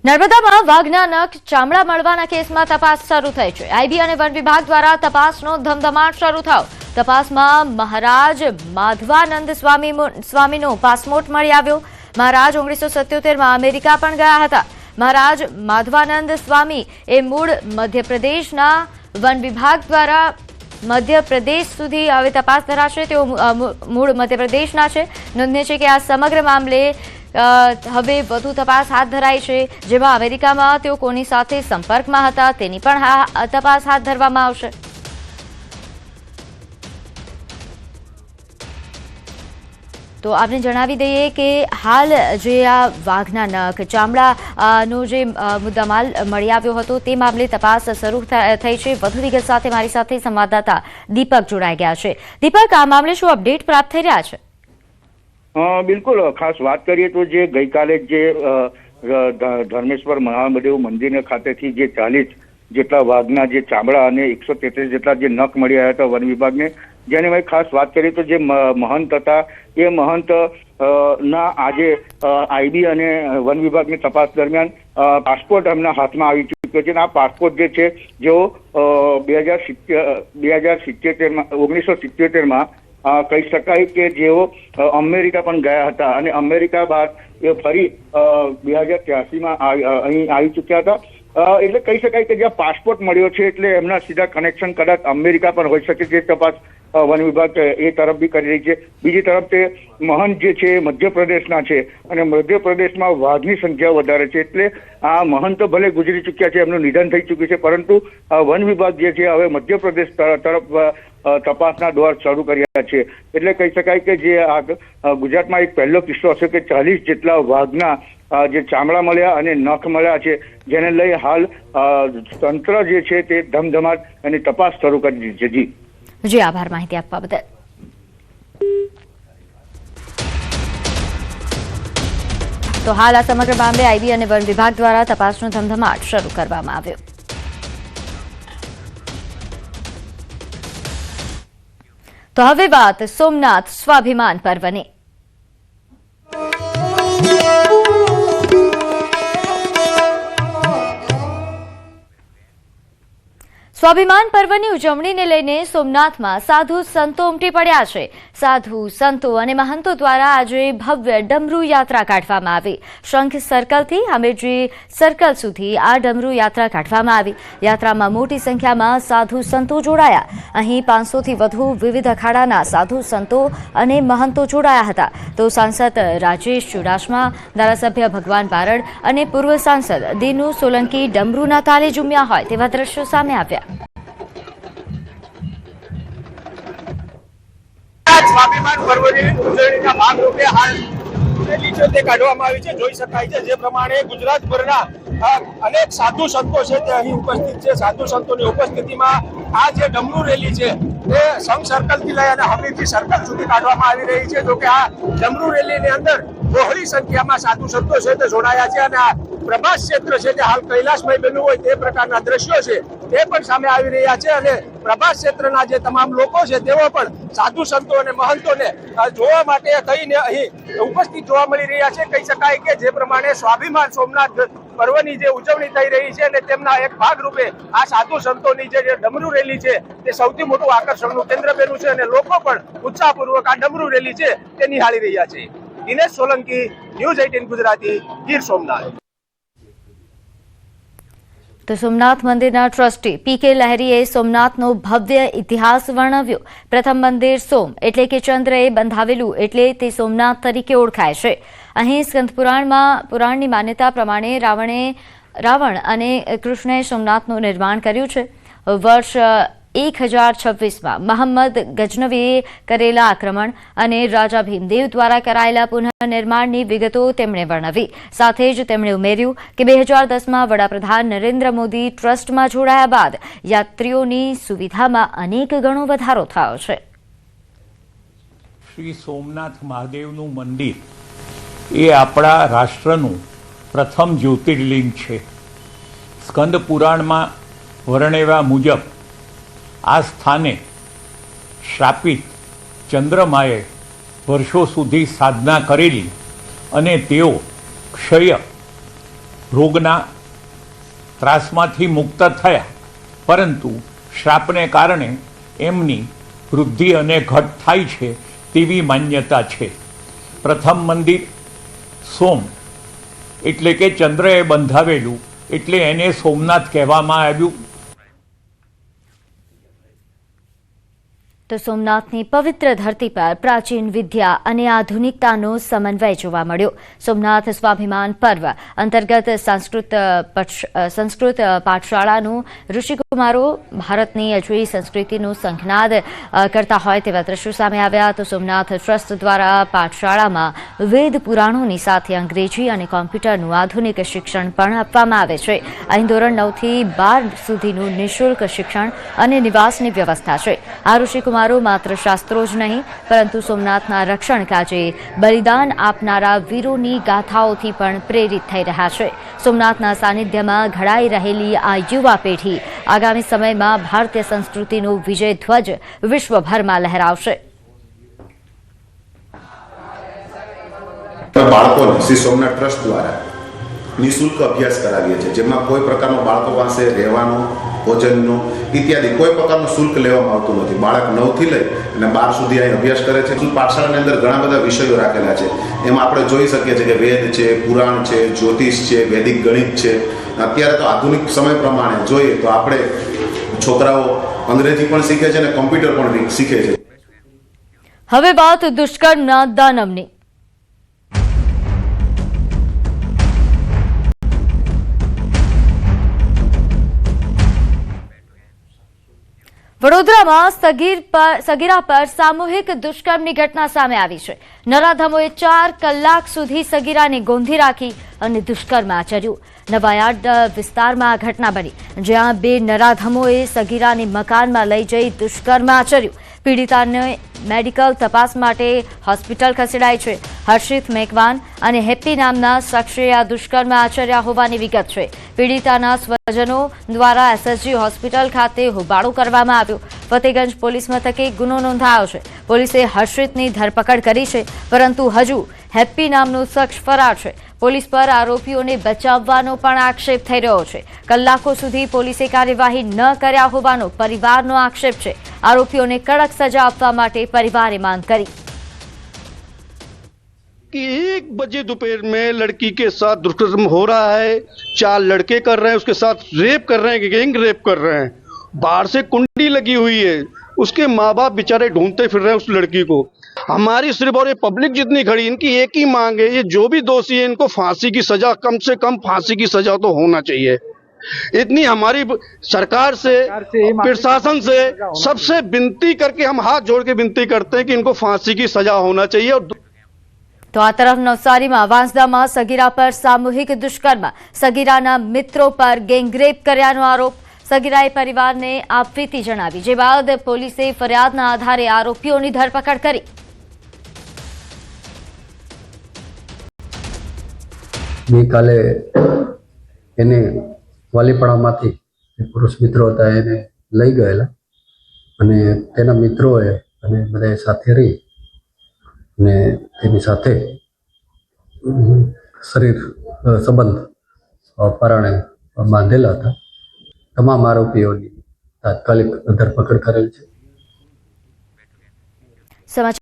નર્મદામાં વાઘના નખ ચામડા મળવાના કેસમાં તપાસ શરૂ થઈ છે। આઈબી અને વન વિભાગ દ્વારા તપાસનો ધમધમાટ શરૂ થયો। તપાસમાં મહારાજ માધવાનંદ સ્વામીનો પાસપોર્ટ મળી આવ્યો। મહારાજ 1977માં અમેરિકા પણ ગયા હતા। મહારાજ માધવાનંદ સ્વામી એ મૂળ મધ્યપ્રદેશના વન વિભાગ દ્વારા મધ્યપ્રદેશ સુધી હવે તપાસ ધરાશે। તેઓ મૂળ મધ્યપ્રદેશના છે। નોંધનીય છે કે આ સમગ્ર મામલે હવે વધુ તપાસ હાથ ધરાઈ છે, જેમાં અમેરિકામાં તેઓ કોની સાથે સંપર્કમાં હતા તેની પણ તપાસ હાથ ધરવામાં આવશે। તો આપને જણાવી દઈએ કે હાલ જે આ વાઘના નખ ચામડાનો જે મુદ્દામાલ મળી આવ્યો હતો તે મામલે તપાસ શરૂ થઈ છે। વધુ વિગત સાથે મારી સાથે સંવાદદાતા દીપક જોડાઈ ગયા છે। દીપક, આ મામલે શું અપડેટ પ્રાપ્ત થઈ રહ્યા છે? બિલકુલ, ખાસ વાત કરીએ તો જે ગઈકાલે જે ધર્મેશ્વર મહાદેવ મંદિર ખાતેથી જે 40 જેટલા વાઘના જે ચામડા અને 133 જેટલા જે નખ મળી આવ્યા હતા વન વિભાગને, જેની મેં ખાસ વાત કરી તો જે મહંત હતા એ મહંત ના આજે આઈબી અને વન વિભાગની તપાસ દરમિયાન પાસપોર્ટ એમના હાથમાં આવી ચૂક્યો છે। આ પાસપોર્ટ જે છે જેઓ 1977માં કહી શકાય કે જેઓ અમેરિકા પણ ગયા હતા અને અમેરિકા બાદ એ ફરી 2083માં અહીં આવી ચૂક્યા હતા। એટલે કહી શકાય કે જ્યાં પાસપોર્ટ મળ્યો છે એટલે એમના સીધા કનેક્શન કદાચ અમેરિકા પણ હોઈ શકે, જે તપાસ વન વિભાગ એ તરફ બી કરી રહી છે। બીજી તરફ તે મહંત જે છે મધ્યપ્રદેશના છે અને મધ્યપ્રદેશમાં વાઘની સંખ્યા વધારે છે, એટલે આ મહંત ભલે ગુજરી ચૂક્યા છે, એમનું નિધન થઈ ચૂક્યું છે, પરંતુ વન વિભાગ જે છે હવે મધ્યપ્રદેશ તરફ તપાસના દોર શરૂ કર્યા છે। એટલે કહી શકાય કે જે ગુજરાતમાં એક પહેલો કિસ્સો હશે કે 40 જેટલા વાઘના જે ચામડા મળ્યા અને નખ મળ્યા છે, જેને લઈ હાલ તંત્ર જે છે તે ધમધમાટ એની તપાસ શરૂ કરી દીધી છે। જી આભાર માહિતી આપવા બદલ। તો હાલ આ સમગ્ર મામલે આઈબી અને વન વિભાગ દ્વારા તપાસનો ધમધમાટ શરૂ કરવામાં આવ્યો। તો હવે વાત સોમનાથ સ્વાભિમાન પર્વની। સ્વાભિમાન પર્વની ઉજવણીને લઈને સોમનાથમાં સાધુ સંતો ઉમટી પડ્યા છે। સાધુ સંતો અને મહંતો દ્વારા આજે ભવ્ય ડમરૂ યાત્રા કાઢવામાં આવી। શંખ સર્કલથી હમીરજી સર્કલ સુધી આ ડમરૂ યાત્રા કાઢવામાં આવી। યાત્રામાં મોટી સંખ્યામાં સાધુ સંતો જોડાયા। અહીં 500થી વધુ વિવિધ અખાડાના સાધુ સંતો અને મહંતો જોડાયા હતા। તો સાંસદ રાજેશ ચુડાસમા, ધારાસભ્ય ભગવાન બારડ અને પૂર્વ સાંસદ દીનુ સોલંકી ડમરૂના તાલે ઝૂમ્યા હોય તેવા દ્રશ્યો સામે આવ્યા। સ્વાભિમાન પર્વની ઉજવણીના ભાગરૂપે હાલ રેલી છે તે કાઢવામાં આવી છે। જોઈ શકાય છે જે પ્રમાણે ગુજરાતભરના અનેક સાધુ સંતો છે તે અહીં ઉપસ્થિત છે। સાધુ સંતોની ઉપસ્થિતિમાં આ જે ડમરૂ રેલી છે તે સંઘ સર્કલથી લઈ અને હમીરજી સર્કલ સુધી કાઢવામાં આવી રહી છે। જો કે આ ડમરૂ રેલીની અંદર બહોળી સંખ્યામાં સાધુ સંતો છે તે જોડાયા છે અને આ પ્રભાસ ક્ષેત્ર છે તે હાલ કૈલાસમય બન્યું હોય તે પ્રકારના દ્રશ્યો છે તે પણ સામે આવી રહ્યા છે અને પ્રભાસ ક્ષેત્રના જે તમામ લોકો છે તેઓ પણ સાધુ સંતો અને મહંતોને જોવા માટે થઈને અહીં ઉપસ્થિત જોવા મળી રહ્યા છે। કહી શકાય કે જે પ્રમાણે સ્વાભિમાન સોમનાથ પર્વની જે ઉજવણી થઈ રહી છે અને તેમના એક ભાગરૂપે આ સાધુ સંતોની જે ડમરૂ રેલી છે તે સૌથી મોટું આકર્ષણનું કેન્દ્ર બન્યું છે અને લોકો પણ ઉત્સાહપૂર્વક આ ડમરૂ રેલી છે તે નિહાળી રહ્યા છે। દિનેશ સોલંકી, ન્યૂઝ 18 ગુજરાતી, ગીર સોમનાથ। તો સોમનાથ મંદિરના ટ્રસ્ટી પીકે લહેરીએ સોમનાથનો ભવ્ય ઇતિહાસ વર્ણવ્યો। પ્રથમ મંદિર સોમ એટલે કે ચંદ્રએ બંધાવેલું એટલે તે સોમનાથ તરીકે ઓળખાય છે। અહીં સ્કંદ પુરાણની માન્યતા પ્રમાણે રાવણ અને કૃષ્ણએ સોમનાથનું નિર્માણ કર્યું છે। વર્ષ 1026માં મહંમદ ગજનવીએ કરેલા આક્રમણ અને રાજા ભીમદેવ દ્વારા કરાયેલા પુનઃનિર્માણની વિગતો તેમણે વર્ણવી। સાથે જ તેમણે ઉમેર્યું કે 2010માં વડાપ્રધાન નરેન્દ્ર મોદી ટ્રસ્ટમાં જોડાયા બાદ યાત્રીઓની સુવિધામાં અનેક ગણો વધારો થયો છે। શ્રી સોમનાથ મહાદેવનું મંદિર એ આપણા રાષ્ટ્રનું પ્રથમ જ્યોતિર્લિંગ છે। સ્કંદ પુરાણમાં વર્ણવ્યા મુજબ આ સ્થાને શ્રાપિત ચંદ્રમાએ વર્ષો સુધી સાધના કરેલી અને તેઓ ક્ષય રોગના ત્રાસમાંથી મુક્ત થયા, પરંતુ શ્રાપને કારણે એમની વૃદ્ધિ અને ઘટ થાય છે તેવી માન્યતા છે. પ્રથમ મંદિર સોમ એટલે કે ચંદ્રએ બંધાવેલું એટલે એને સોમનાથ કહેવામાં આવ્યું. તો સોમનાથની પવિત્ર ધરતી પર પ્રાચીન વિદ્યા અને આધુનિકતાનો સમન્વય જોવા મળ્યો. સોમનાથ સ્વાભિમાન પર્વ અંતર્ગત સંસ્કૃત પાઠશાળાનું ઋષિકુમારો ભારતની અજોડ સંસ્કૃતિનું સંખનાદ કરતા હોય તેવા દ્રશ્યો સામે આવ્યા. તો સોમનાથ ટ્રસ્ટ દ્વારા પાઠશાળામાં વેદ પુરાણોની સાથે અંગ્રેજી અને કોમ્પ્યુટરનું આધુનિક શિક્ષણ પણ આપવામાં આવે છે. અહીં ધોરણ 9 થી 12 સુધીનું નિઃશુલ્ક શિક્ષણ અને નિવાસની વ્યવસ્થા છે. આ ઋષિકુમાર માત્ર શાસ્ત્રો જ નહીં પરંતુ સોમનાથના રક્ષણ કાજે બલિદાન આપનારા વીરોની ગાથાઓથી પણ પ્રેરિત થઈ રહ્યા છે. સોમનાથના સાનિધ્યમાં ઘડાઈ રહેલી આ યુવા પેઢી આગામી સમયમાં ભારતીય સંસ્કૃતિનો વિજય ધ્વજ વિશ્વભરમાં લહેરાવશે. બાળકોને શ્રી સોમનાથ ટ્રસ્ટ દ્વારા નિઃશુલ્ક અભ્યાસ કરાવીએ છીએ, જેમાં કોઈ પ્રકારનો બાળકો પાસે રહેવાનો, ભોજનનો ઇત્યાદિ કોઈ પ્રકારનું શુલ્ક લેવામાં આવતું નથી. બાળક 9 થી લઈ અને 12 સુધી અહીં અભ્યાસ કરે છે. પાઠશાળાની અંદર ઘણા બધા વિષયો રાખેલા છે. એમાં આપણે જોઈ શકીએ છીએ કે વેદ છે, પુરાણ છે, જ્યોતિષ છે, વૈદિક ગણિત છે. અત્યારે તો આધુનિક સમય પ્રમાણે જોઈએ તો આપણે છોકરાઓ અંગ્રેજી પણ શીખે છે અને કોમ્પ્યુટર પણ શીખે છે. હવે વાત દુષ્કર્મના દાનવની. વડોદરામાં સગીરા પર સામૂહિક દુષ્કર્મની ઘટના સામે આવી છે. નરાધમોએ 4 કલાક સુધી સગીરાને ગોંધી રાખી અને દુષ્કર્મ આચર્યું. નવાયાર્ડ વિસ્તારમાં આ ઘટના બની, જ્યાં 2 નરાધમોએ સગીરાને મકાનમાં લઈ જઈ દુષ્કર્મ આચર્યું. પીડિતાને મેડિકલ તપાસ માટે હોસ્પિટલ ખસેડાઈ છે. હર્ષિત મેકવાન અને હેપ્પી નામના શખ્સે આ દુષ્કર્મ આચર્યા હોવાની વિગત છે. પીડિતાના સ્વજનો દ્વારા એસએસજી હોસ્પિટલ ખાતે હોબાળો કરવામાં આવ્યો. ફતેગંજ પોલીસ મથકે ગુનો નોંધાયો છે. પોલીસે હર્ષિતની ધરપકડ કરી છે, પરંતુ હજુ હેપ્પી નામનો શખ્સ ફરાર છે. પોલીસ પર આરોપીઓને બચાવવાનો પણ આક્ષેપ થઈ રહ્યો છે. કલાકો સુધી પોલીસે કાર્યવાહી ન કર્યા હોવાનો પરિવારનો આક્ષેપ છે. આરોપીઓને કડક સજા આપવા માટે પરિવારે માંગ કરી. कि 1 बजे दोपहर में लड़की के साथ दुष्कर्म हो रहा है. 4 लड़के कर रहे हैं, उसके साथ रेप कर रहे हैं, गैंग रेप कर रहे हैं. बाहर से कुंडी लगी हुई है. उसके माँ बाप बेचारे ढूंढते फिर रहे हैं उस लड़की को. हमारी सिर्फ और ये पब्लिक जितनी खड़ी, इनकी एक ही मांग है, ये जो भी दोषी है इनको फांसी की सजा, कम से कम फांसी की सजा तो होना चाहिए. इतनी हमारी सरकार से, प्रशासन से सबसे विनती करके हम हाथ जोड़ के विनती करते हैं कि इनको फांसी की सजा होना चाहिए. और તો આ તરફ નવસારીમાં વાંસદામાં સગીરા પર સામૂહિક દુષ્કર્મ, સગીરાના મિત્રો પર ગેંગરેપ કર્યાનો આરોપ. સગીરાએ પરિવારને આપવીતી જણાવી, જે બાદ પોલીસે ફરિયાદના આધારે આરોપીઓની ધરપકડ કરી. ગઈકાલે એને વાલીપણામાંથી પુરુષ મિત્રો હતા એને લઈ ગયેલા અને તેના મિત્રોએ અને બધાએ સાથે રહી અને તેની સાથે શરીર સંબંધ પરાણે બાંધેલા હતા. તમામ આરોપીઓની તાત્કાલિક ધરપકડ કરેલ છે.